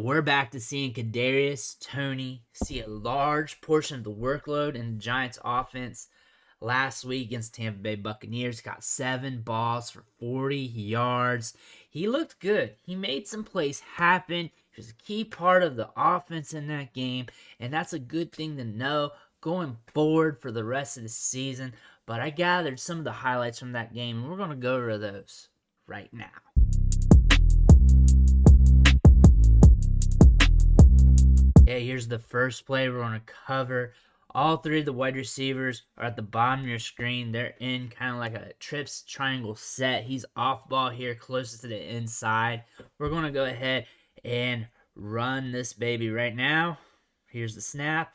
We're back to seeing Kadarius Toney see a large portion of the workload in the Giants' offense. Last week against Tampa Bay Buccaneers, got 7 balls for 40 yards. He looked good. He made some plays happen. He was a key part of the offense in that game, and that's a good thing to know going forward for the rest of the season. But I gathered some of the highlights from that game, and we're going to go over those right now. Okay, here's the first play we're going to cover. All 3 of the wide receivers are at the bottom of your screen. They're in kind of like a trips triangle set. He's off ball here, closest to the inside. We're going to go ahead and run this baby right now. Here's the snap.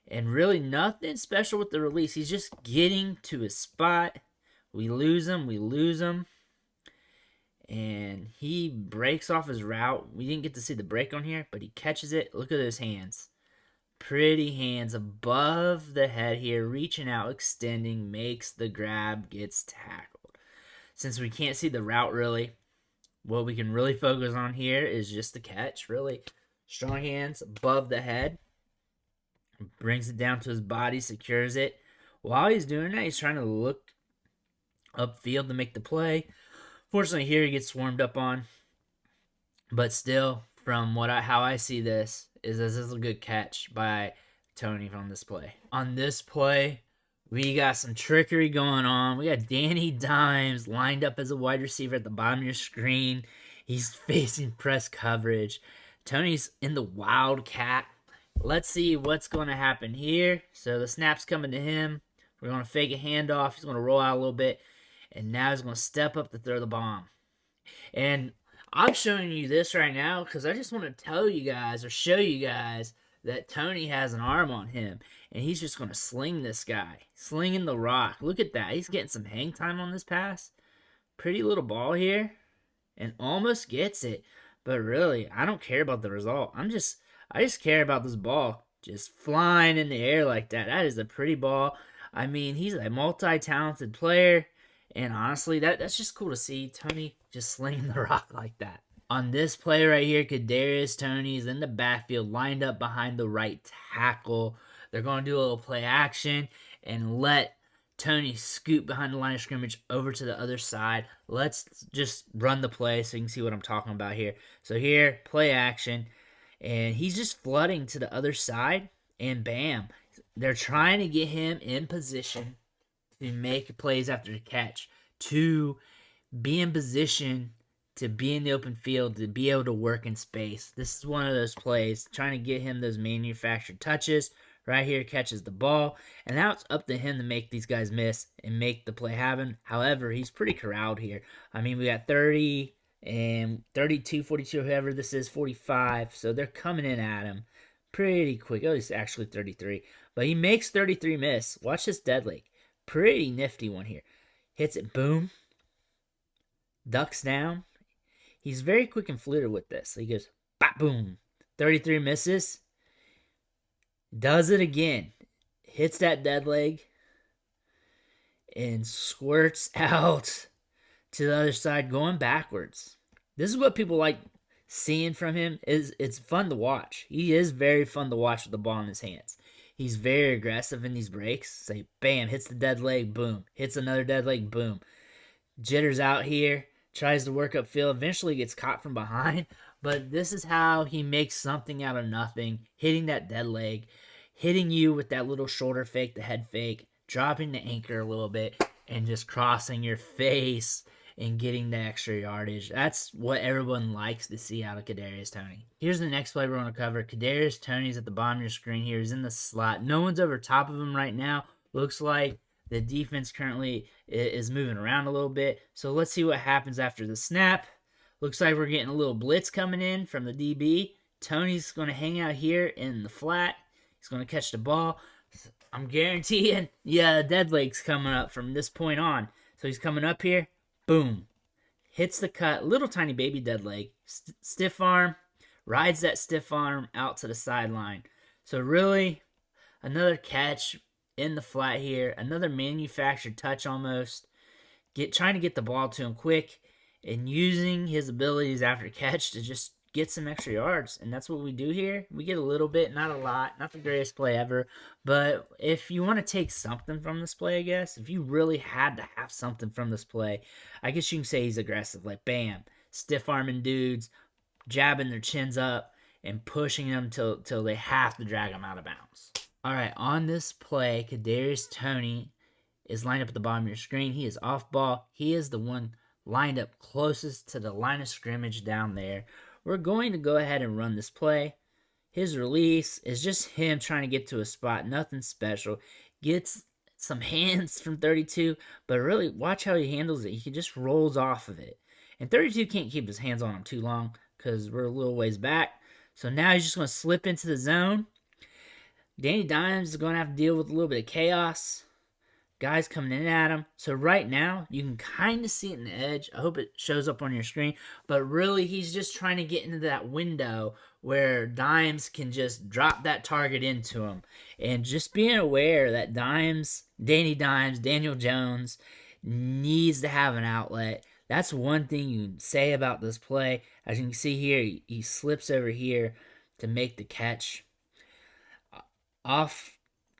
And really nothing special with the release. He's just getting to his spot. We lose him. And he breaks off his route. We didn't get to see the break on here, but he catches it. Look at those hands. Pretty hands above the head here, reaching out, extending, makes the grab, gets tackled. Since we can't see the route really, what we can really focus on here is just the catch, really. Strong hands above the head. Brings it down to his body, secures it. While he's doing that, he's trying to look upfield to make the play. Fortunately, here he gets swarmed up on. But still, from how I see this is a good catch by Toney on this play. On this play, we got some trickery going on. We got Danny Dimes lined up as a wide receiver at the bottom of your screen. He's facing press coverage. Toney's in the wildcat. Let's see what's going to happen here. So the snap's coming to him. We're going to fake a handoff. He's going to roll out a little bit. And now he's going to step up to throw the bomb. And I'm showing you this right now because I just want to tell you guys or show you guys that Toney has an arm on him. And he's just going to sling this guy. Slinging the rock. Look at that. He's getting some hang time on this pass. Pretty little ball here. And almost gets it. But really, I don't care about the result. I just care about this ball just flying in the air like that. That is a pretty ball. I mean, he's a multi-talented player. And honestly, that's just cool to see Toney just slinging the rock like that. On this play right here, Kadarius Toney is in the backfield, lined up behind the right tackle. They're going to do a little play action and let Toney scoot behind the line of scrimmage over to the other side. Let's just run the play so you can see what I'm talking about here. So here, play action. And he's just flooding to the other side. And bam. They're trying to get him in position to make plays after the catch, to be in position, to be in the open field, to be able to work in space. This is one of those plays, trying to get him those manufactured touches. Right here, catches the ball, and now it's up to him to make these guys miss and make the play happen. However, he's pretty corralled here. I mean, we got 30 and 32, 42, whoever this is, 45, so they're coming in at him pretty quick. Oh, he's actually 33, but he makes 33 miss. Watch this dead leg. Pretty nifty one here. Hits it, boom. Ducks down. He's very quick and fluid with this. He goes, bop, boom. 33 misses. Does it again. Hits that dead leg. And squirts out to the other side, going backwards. This is what people like seeing from him. It's fun to watch. He is very fun to watch with the ball in his hands. He's very aggressive in these breaks. Say, bam, hits the dead leg, boom. Hits another dead leg, boom. Jitters out here, tries to work upfield, eventually gets caught from behind. But this is how he makes something out of nothing, hitting that dead leg, hitting you with that little shoulder fake, the head fake, dropping the anchor a little bit, and just crossing your face and getting the extra yardage. That's what everyone likes to see out of Kadarius Toney. Here's the next play we're going to cover. Kadarius Toney's at the bottom of your screen here. He's in the slot. No one's over top of him right now. Looks like the defense currently is moving around a little bit. So let's see what happens after the snap. Looks like we're getting a little blitz coming in from the DB. Toney's going to hang out here in the flat. He's going to catch the ball. I'm guaranteeing, dead leg's coming up from this point on. So he's coming up here. Boom. Hits the cut. Little tiny baby dead leg. Stiff arm. Rides that stiff arm out to the sideline. So really, another catch in the flat here. Another manufactured touch almost. Trying to get the ball to him quick. And using his abilities after catch to just get some extra yards, and that's what we do here. We get a little bit, not a lot, not the greatest play ever, but if you want to take something from this play, I guess, if you really had to have something from this play, I guess you can say he's aggressive. Like, bam, stiff-arming dudes, jabbing their chins up, and pushing them till they have to drag them out of bounds. All right, on this play, Kadarius Toney is lined up at the bottom of your screen. He is off ball. He is the one lined up closest to the line of scrimmage down there. We're going to go ahead and run this play. His release is just him trying to get to a spot. Nothing special. Gets some hands from 32, but really watch how he handles it. He just rolls off of it. And 32 can't keep his hands on him too long because we're a little ways back. So now he's just going to slip into the zone. Danny Dimes is going to have to deal with a little bit of chaos. Guys coming in at him. So right now, you can kind of see it in the edge. I hope it shows up on your screen. But really, he's just trying to get into that window where Dimes can just drop that target into him. And just being aware that Danny Dimes, Daniel Jones needs to have an outlet. That's one thing you can say about this play. As you can see here, he slips over here to make the catch. Off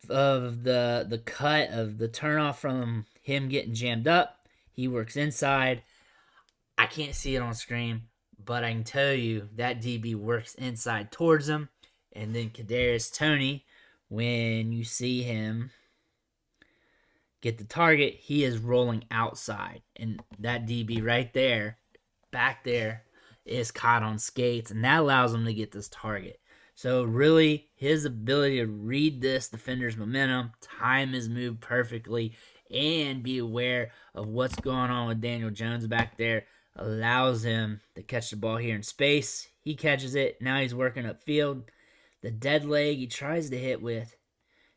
of the cut of the turnoff from him getting jammed up, he works inside. I can't see it on screen, but I can tell you that DB works inside towards him. And then Kadarius Toney, when you see him get the target, he is rolling outside. And that DB right there, back there, is caught on skates. And that allows him to get this target. So really, his ability to read this defender's momentum, time his move perfectly, and be aware of what's going on with Daniel Jones back there allows him to catch the ball here in space. He catches it. Now he's working upfield. The dead leg he tries to hit with,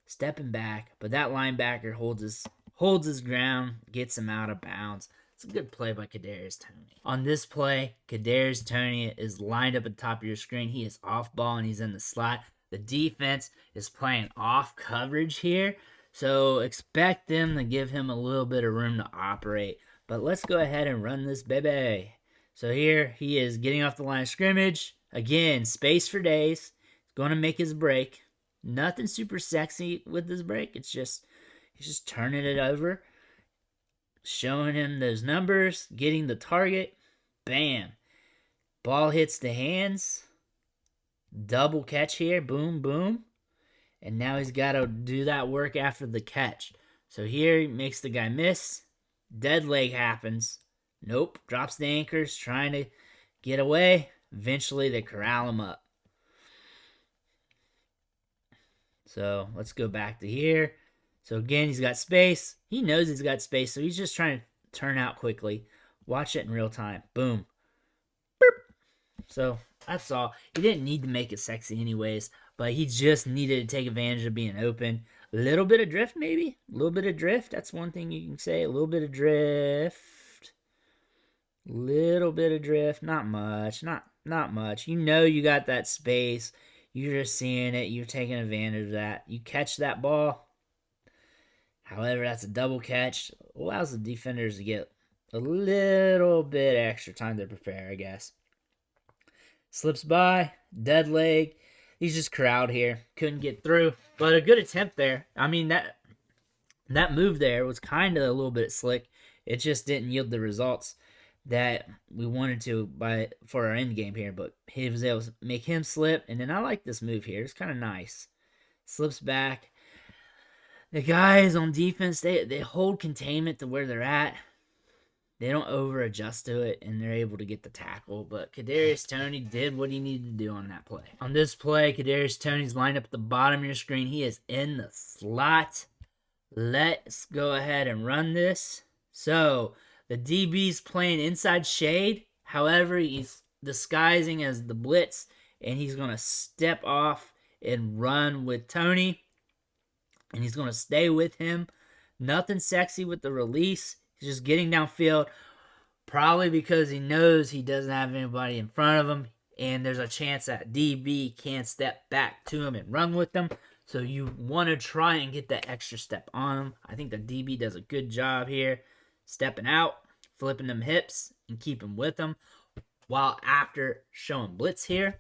stepping back, but that linebacker holds his ground, gets him out of bounds. It's a good play by Kadarius Toney. On this play, Kadarius Toney is lined up at the top of your screen. He is off ball and he's in the slot. The defense is playing off coverage here, so expect them to give him a little bit of room to operate. But let's go ahead and run this baby. So here he is getting off the line of scrimmage. Again, space for days. He's going to make his break. Nothing super sexy with this break. He's just turning it over, showing him those numbers, getting the target. Bam. Ball hits the hands. Double catch here. Boom, boom. And now he's got to do that work after the catch. So here he makes the guy miss. Dead leg happens. Nope. Drops the anchors, trying to get away. Eventually they corral him up. So let's go back to here. So again, he's got space. He knows he's got space, so he's just trying to turn out quickly. Watch it in real time. Boom. Boop. So that's all. He didn't need to make it sexy anyways, but he just needed to take advantage of being open. A little bit of drift, maybe? A little bit of drift. That's one thing you can say. A little bit of drift. Little bit of drift. Not much. Not much. You know you got that space. You're just seeing it. You're taking advantage of that. You catch that ball. However, that's a double catch. Allows the defenders to get a little bit extra time to prepare, I guess. Slips by. Dead leg. He's just corralled here. Couldn't get through. But a good attempt there. I mean, that move there was kind of a little bit slick. It just didn't yield the results that we wanted to for our end game here. But he was able to make him slip. And then I like this move here. It's kind of nice. Slips back. The guys on defense, they hold containment to where they're at. They don't over-adjust to it, and they're able to get the tackle. But Kadarius Toney did what he needed to do on that play. On this play, Kadarius Toney's lined up at the bottom of your screen. He is in the slot. Let's go ahead and run this. So, the DB's playing inside shade. However, he's disguising as the blitz, and he's going to step off and run with Toney. And he's going to stay with him. Nothing sexy with the release. He's just getting downfield. Probably because he knows he doesn't have anybody in front of him. And there's a chance that DB can step back to him and run with him. So you want to try and get that extra step on him. I think the DB does a good job here. Stepping out, flipping them hips, and keeping with him. while after showing blitz here.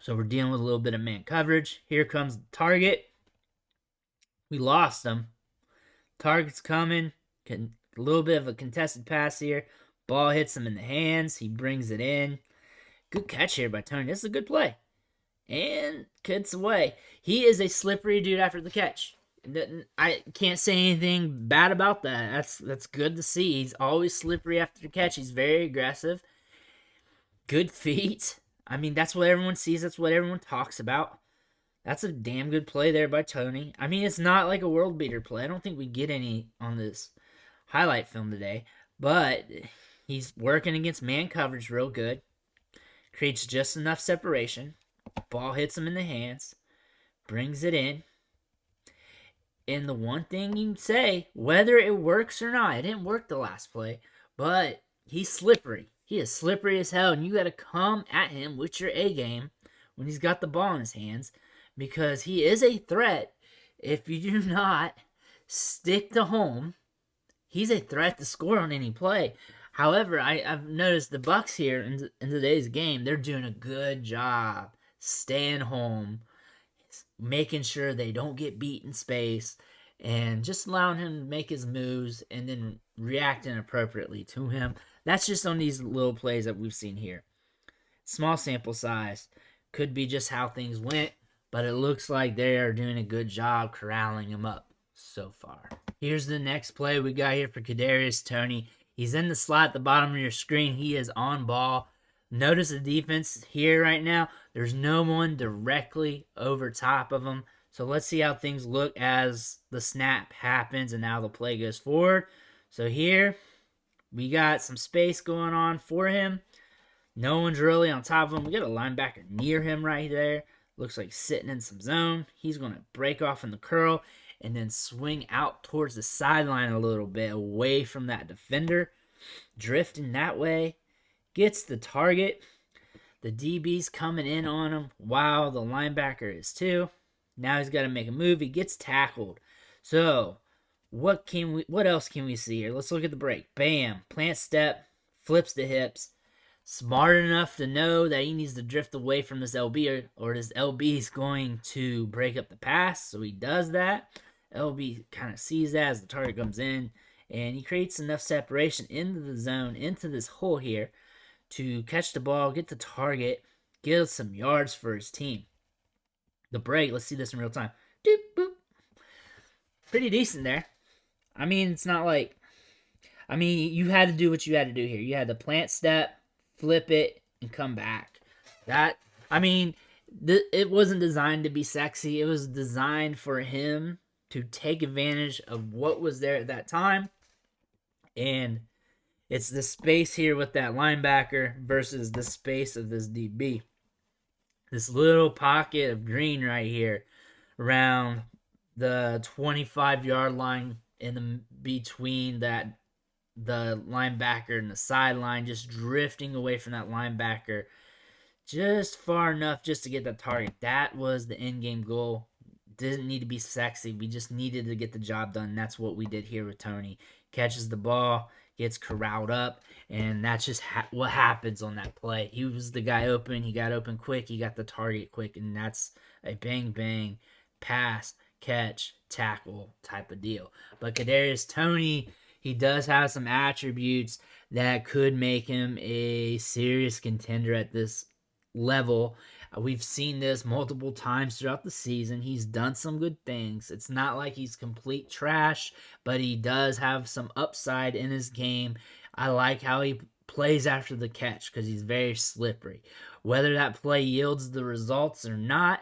So we're dealing with a little bit of man coverage. Here comes the target. We lost him. Target's coming. A little bit of a contested pass here. Ball hits him in the hands. He brings it in. Good catch here by Toney. This is a good play. And gets away. He is a slippery dude after the catch. I can't say anything bad about that. That's good to see. He's always slippery after the catch. He's very aggressive. Good feet. I mean, that's what everyone sees. That's what everyone talks about. That's a damn good play there by Toney. I mean, it's not like a world beater play. I don't think we get any on this highlight film today. But he's working against man coverage real good. Creates just enough separation. Ball hits him in the hands. Brings it in. And the one thing you can say, whether it works or not, it didn't work the last play, but he's slippery. He is slippery as hell, and you got to come at him with your A game when he's got the ball in his hands, because he is a threat. If you do not stick to home, he's a threat to score on any play. However, I've noticed the Bucs here in today's game, they're doing a good job staying home, making sure they don't get beat in space, and just allowing him to make his moves and then reacting appropriately to him. That's just on these little plays that we've seen here. Small sample size. Could be just how things went, but it looks like they are doing a good job corralling him up so far. Here's the next play we got here for Kadarius Toney. He's in the slot at the bottom of your screen. He is on ball. Notice the defense here right now. There's no one directly over top of him. So let's see how things look as the snap happens and now the play goes forward. So here we got some space going on for him. No one's really on top of him. We got a linebacker near him right there. Looks like sitting in some zone. He's going to break off in the curl and then swing out towards the sideline a little bit away from that defender. Drifting that way. Gets the target. The DB's coming in on him while the linebacker is too. Now he's got to make a move. He gets tackled. So what else can we see here? Let's look at the break. Bam. Plant step. Flips the hips. Smart enough to know that he needs to drift away from this LB or this LB is going to break up the pass. So he does that. LB kind of sees that as the target comes in. And he creates enough separation into the zone, into this hole here, to catch the ball, get the target, get some yards for his team. The break, let's see this in real time. Doop, boop. Pretty decent there. I mean, it's not like... I mean, you had to do what you had to do here. You had to plant step, flip it, and come back. It wasn't designed to be sexy. It was designed for him to take advantage of what was there at that time. And it's the space here with that linebacker versus the space of this DB. This little pocket of green right here around the 25-yard line between the linebacker and the sideline, just drifting away from that linebacker just far enough just to get that target. That was the end-game goal. Didn't need to be sexy. We just needed to get the job done. That's what we did here with Toney. Catches the ball, gets corralled up, and that's just what happens on that play. He was the guy open. He got open quick. He got the target quick, and that's a bang-bang pass, catch, tackle type of deal. But Kadarius Toney, he does have some attributes that could make him a serious contender at this level. We've seen this multiple times throughout the season. He's done some good things. It's not like he's complete trash, but he does have some upside in his game. I like how he plays after the catch because he's very slippery. Whether that play yields the results or not,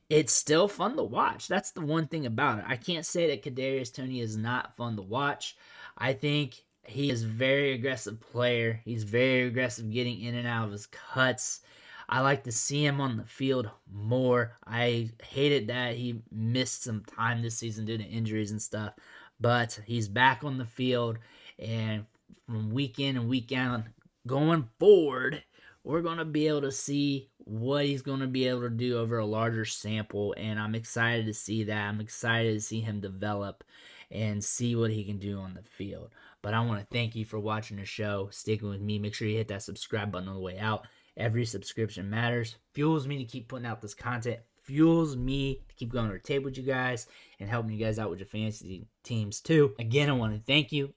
it's still fun to watch. That's the one thing about it. I can't say that Kadarius Toney is not fun to watch. I think he is a very aggressive player. He's very aggressive getting in and out of his cuts. I like to see him on the field more. I hated that he missed some time this season due to injuries and stuff. But he's back on the field. And from week in and week out going forward, we're going to be able to see what he's going to be able to do over a larger sample. And I'm excited to see that. I'm excited to see him develop. and see what he can do on the field. But I want to thank you for watching the show, sticking with me. Make sure you hit that subscribe button on the way out. Every subscription matters. Fuels me to keep putting out this content. Fuels me to keep going to the table with you guys and helping you guys out with your fantasy teams too. Again, I want to thank you.